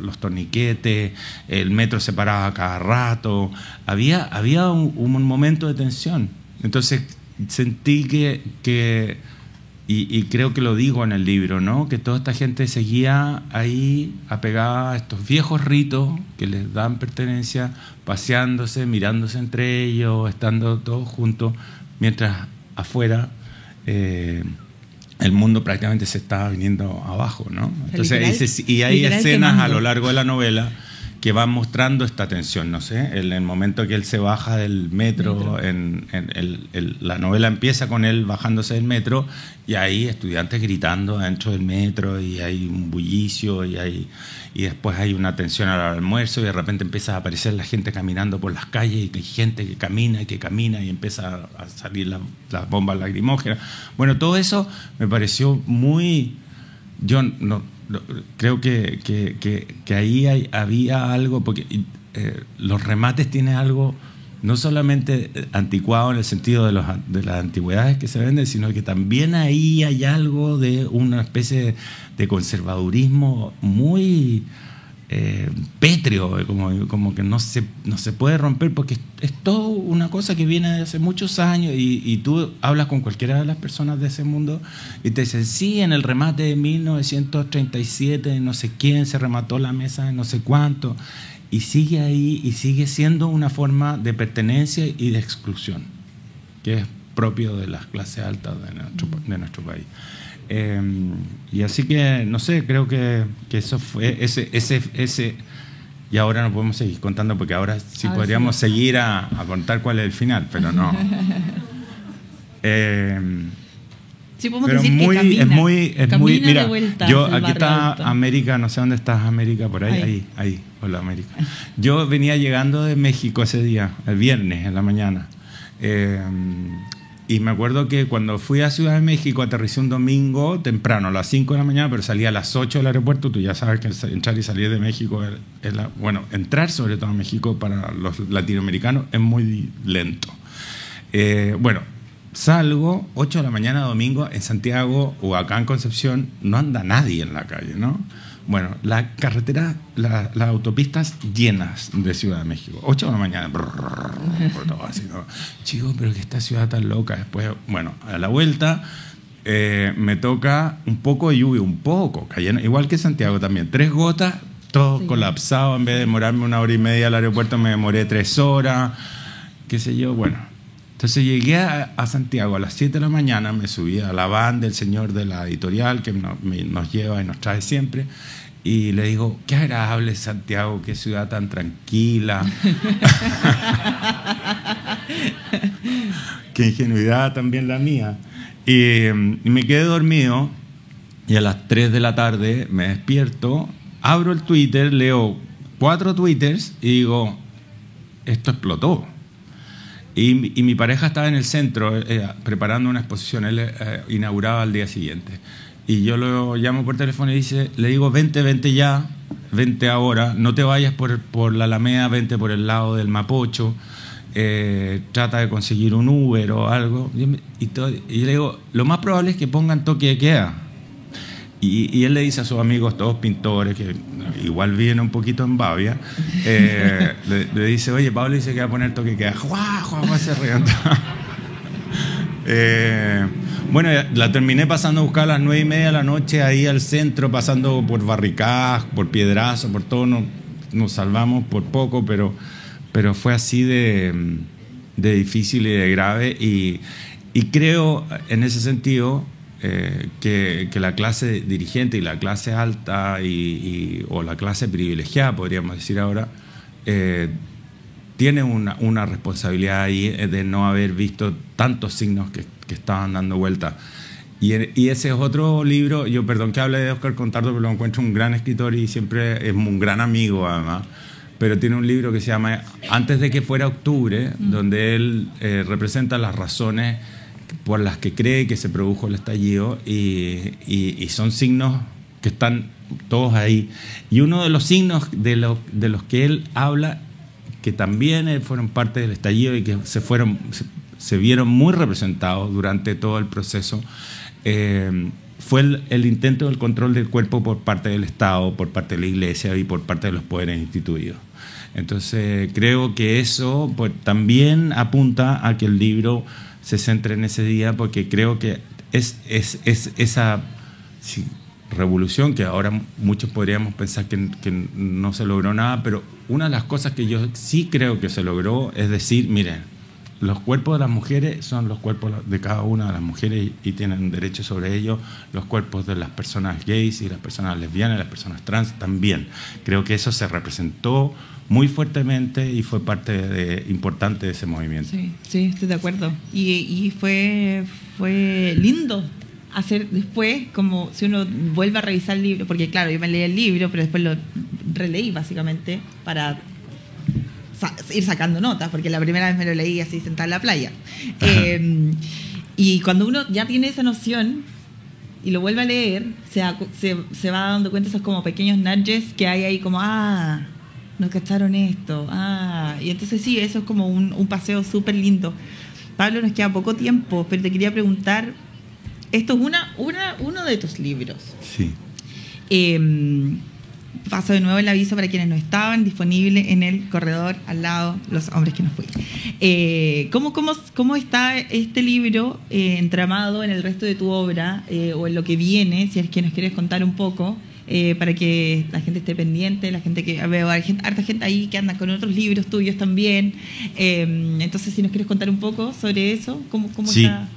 los torniquetes, el metro se paraba cada rato, había un momento de tensión. Entonces sentí que y creo que lo digo en el libro, ¿no? Que toda esta gente seguía ahí apegada a estos viejos ritos que les dan pertenencia, paseándose, mirándose entre ellos, estando todos juntos, mientras afuera el mundo prácticamente se estaba viniendo abajo, ¿no? Entonces, hay escenas a lo largo de la novela que van mostrando esta tensión, no sé, en el momento que él se baja del metro. La novela empieza con él bajándose del metro, y hay estudiantes gritando dentro del metro, y hay un bullicio, y después hay una tensión al almuerzo, y de repente empieza a aparecer la gente caminando por las calles, y hay gente que camina, y empieza a salir las bombas lacrimógenas. Bueno, todo eso me pareció muy... Yo creo que ahí había algo, porque los remates tienen algo no solamente anticuado en el sentido de las antigüedades que se venden, sino que también ahí hay algo de una especie de conservadurismo muy pétreo, como que no se puede romper, porque es todo una cosa que viene de hace muchos años, y tú hablas con cualquiera de las personas de ese mundo y te dicen, sí, en el remate de 1937 no sé quién se remató la mesa de no sé cuánto, y sigue ahí, y sigue siendo una forma de pertenencia y de exclusión que es propio de las clases altas de nuestro país. Y así que, no sé, creo que eso fue ese y ahora no podemos seguir contando, porque ahora sí podríamos seguir a contar cuál es el final, pero no. Sí, podemos pero decir muy, que camina mira, de vuelta yo hacia el aquí está barrio alto. América, no sé dónde estás, América, por ahí. Hola, América. Yo venía llegando de México ese día, el viernes en la mañana, Y me acuerdo que cuando fui a Ciudad de México, aterricé un domingo temprano, a las 5 de la mañana, pero salí a las 8 del aeropuerto. Tú ya sabes que entrar y salir de México bueno, entrar sobre todo a México para los latinoamericanos es muy lento. Bueno, salgo 8 de la mañana domingo en Santiago o acá en Concepción, no anda nadie en la calle, ¿no? Bueno, la carretera, las autopistas llenas de Ciudad de México. 8 de la mañana. Todo así, ¿no? Chico, pero que esta ciudad tan loca. Después, bueno, a la vuelta me toca un poco de lluvia, un poco, cayendo, igual que Santiago también. 3 gotas, todo colapsado. En vez de demorarme 1 hora y media al aeropuerto, me demoré 3 horas, qué sé yo, bueno. Entonces llegué a Santiago a las 7 de la mañana, me subí a la van del señor de la editorial que nos lleva y nos trae siempre, y le digo, qué agradable Santiago, qué ciudad tan tranquila. Qué ingenuidad también la mía. Y me quedé dormido y a las 3 de la tarde me despierto, abro el Twitter, leo 4 twitters y digo, esto explotó. Y mi pareja estaba en el centro preparando una exposición, él inauguraba al día siguiente. Y yo lo llamo por teléfono y le digo, vente ya, vente ahora, no te vayas por la Alameda, vente por el lado del Mapocho, trata de conseguir un Uber o algo. Y yo le digo, lo más probable es que pongan toque de queda. Y él le dice a sus amigos, todos pintores, que igual vienen un poquito en babia, le dice, oye, Pablo dice que va a poner toque de queda. ¡Juá! Se riendo. Bueno, la terminé pasando a buscar a las 9:30 de la noche ahí al centro, pasando por barricadas, por piedrazos, por todo. Nos salvamos por poco, pero fue así de difícil y de grave. Y creo, en ese sentido, que la clase dirigente y la clase alta o la clase privilegiada, podríamos decir ahora, tiene una responsabilidad ahí de no haber visto tantos signos que estaban dando vuelta. Y ese es otro libro, perdón que hable de Óscar Contardo, pero lo encuentro un gran escritor y siempre es un gran amigo además, pero tiene un libro que se llama Antes de que fuera octubre, donde él representa las razones por las que cree que se produjo el estallido y son signos que están todos ahí. Y uno de los signos de los que él habla, que también fueron parte del estallido y que se vieron muy representados durante todo el proceso, fue el intento del control del cuerpo por parte del Estado, por parte de la Iglesia y por parte de los poderes instituidos. Entonces creo que eso pues, también apunta a que el libro se centre en ese día, porque creo que es esa revolución que ahora muchos podríamos pensar que no se logró nada, pero una de las cosas que yo sí creo que se logró es decir, miren, los cuerpos de las mujeres son los cuerpos de cada una de las mujeres y tienen derecho sobre ellos, los cuerpos de las personas gays y las personas lesbianas, las personas trans también. Creo que eso se representó muy fuertemente y fue parte importante de ese movimiento. Sí, estoy de acuerdo. Y fue lindo hacer después, como si uno vuelve a revisar el libro, porque claro, yo me leí el libro, pero después lo releí básicamente para ir sacando notas, porque la primera vez me lo leí así sentada en la playa. Y cuando uno ya tiene esa noción y lo vuelve a leer, se va dando cuenta esos como pequeños nudges que hay ahí como, no cacharon esto, y entonces sí, eso es como un paseo súper lindo. Pablo, nos queda poco tiempo, pero te quería preguntar, esto es uno de tus libros. Sí. Paso de nuevo el aviso para quienes no estaban, disponible en el corredor al lado, Los hombres que no fui. ¿Cómo está este libro entramado en el resto de tu obra o en lo que viene, si es que nos quieres contar un poco, para que la gente esté pendiente, la gente que veo, hay harta gente ahí que anda con otros libros tuyos también, entonces si nos quieres contar un poco sobre eso, ¿cómo sí. Está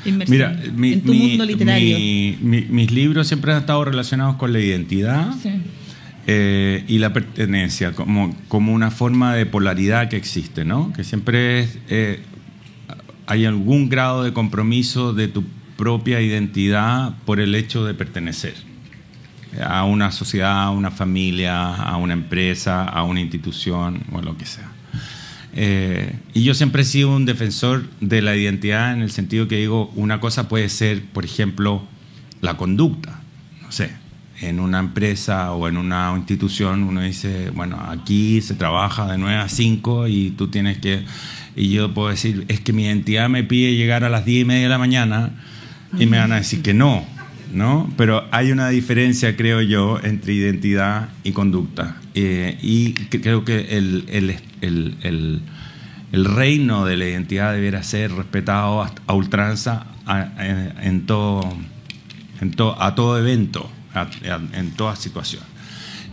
inmersión? Mira, en tu mundo literario? Mis libros siempre han estado relacionados con la identidad. Sí. Y la pertenencia como una forma de polaridad que existe, ¿no? Que siempre hay algún grado de compromiso de tu propia identidad por el hecho de pertenecer a una sociedad, a una familia, a una empresa, a una institución o lo que sea. Y yo siempre he sido un defensor de la identidad en el sentido que digo, una cosa puede ser, por ejemplo, la conducta. No sé, en una empresa o en una institución uno dice, bueno, aquí se trabaja de 9 a 5 y tú tienes que... Y yo puedo decir, es que mi identidad me pide llegar a las 10:30 de la mañana y me van a decir que no, ¿no? Pero hay una diferencia, creo yo, entre identidad y conducta. Y creo que el reino de la identidad debiera ser respetado a ultranza a todo evento, en toda situación.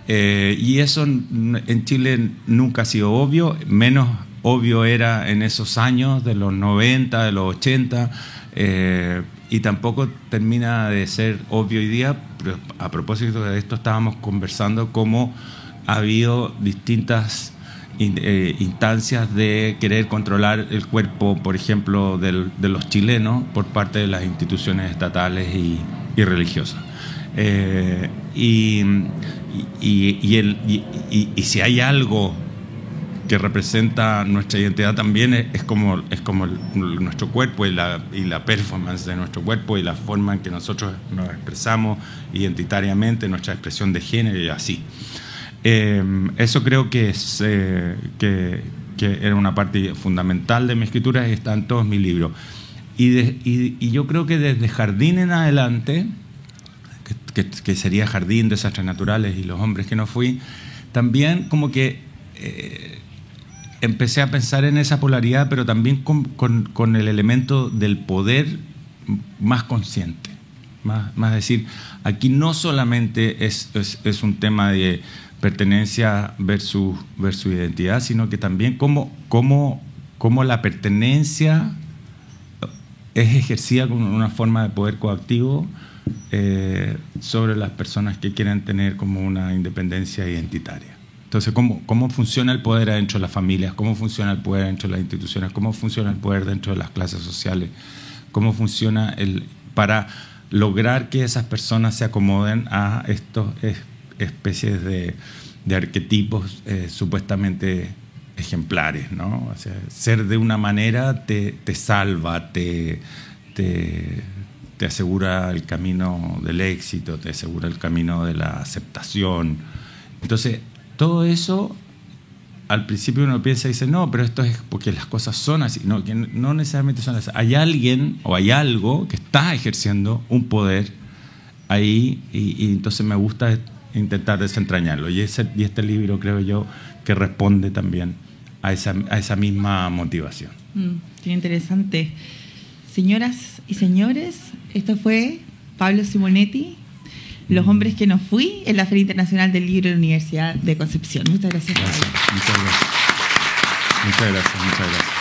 Y eso en Chile nunca ha sido obvio, menos obvio era en esos años de los 90, de los 80, y tampoco termina de ser obvio hoy día. Pero a propósito de esto estábamos conversando cómo ha habido distintas instancias de querer controlar el cuerpo, por ejemplo, de los chilenos por parte de las instituciones estatales y religiosas. Y si hay algo que representa nuestra identidad también es como nuestro cuerpo y la performance de nuestro cuerpo y la forma en que nosotros nos expresamos identitariamente, nuestra expresión de género y así. Eso creo que era una parte fundamental de mi escritura y está en todos mis libros. Y yo creo que desde Jardín en adelante, que sería Jardín, Desastres Naturales y Los Hombres que no fui, también como que empecé a pensar en esa polaridad, pero también con el elemento del poder más consciente. Más decir, aquí no solamente es un tema de pertenencia versus identidad, sino que también cómo la pertenencia es ejercida como una forma de poder coactivo sobre las personas que quieren tener como una independencia identitaria. Entonces, ¿cómo funciona el poder adentro de las familias? ¿Cómo funciona el poder dentro de las instituciones? ¿Cómo funciona el poder dentro de las clases sociales? ¿Cómo funciona para lograr que esas personas se acomoden a estas especies de arquetipos supuestamente ejemplares, ¿no? O sea, ser de una manera te salva, te asegura el camino del éxito, te asegura el camino de la aceptación. Entonces, todo eso, al principio uno piensa y dice, no, pero esto es porque las cosas son así. No, que no necesariamente son así. Hay alguien o hay algo que está ejerciendo un poder ahí y entonces me gusta intentar desentrañarlo. Y este libro creo yo que responde también a esa misma motivación. Qué interesante. Señoras y señores, esto fue Pablo Simonetti, Los Hombres que no fui, en la Feria Internacional del Libro de la Universidad de Concepción. Muchas gracias. Muchas gracias. Muchas gracias.